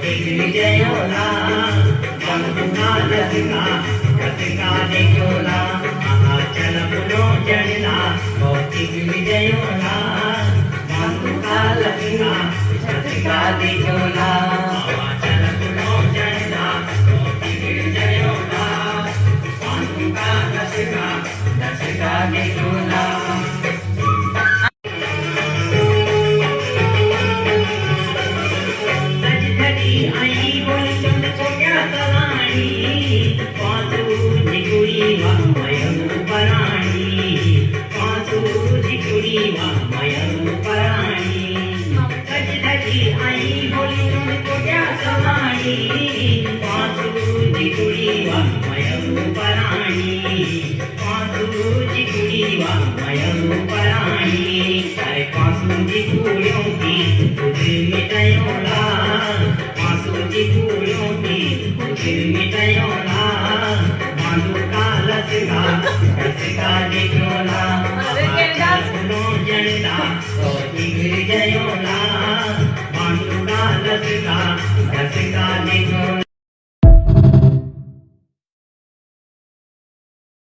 दिग्विजयोला जमुना लसिका लसिका देखोला महाचल पुनो जड़ना दिग्विजयोला जमुना लसिका लसिका देखोला महाचल पुनो जड़ना दिग्विजयोला जमुना लसिका लसिका देखोला आई बोली तुम छोट्या सलाणी पासू जिकुरी वामयनु पराणी पासू जिकुरी वामयनु पराणी सजधजी आई बोली तुम छोट्या सलाणी पासू जिकुरी वामयनु पराणी पासू जिकुरी वामयनु पराणी काय पासू जिकुरियों की तुझे मिटायोला मिटायोला मानुका लसिका लसिका देखोला पुनो जड़ना दिग्विजयोला मानुका लसिका लसिका देखोला।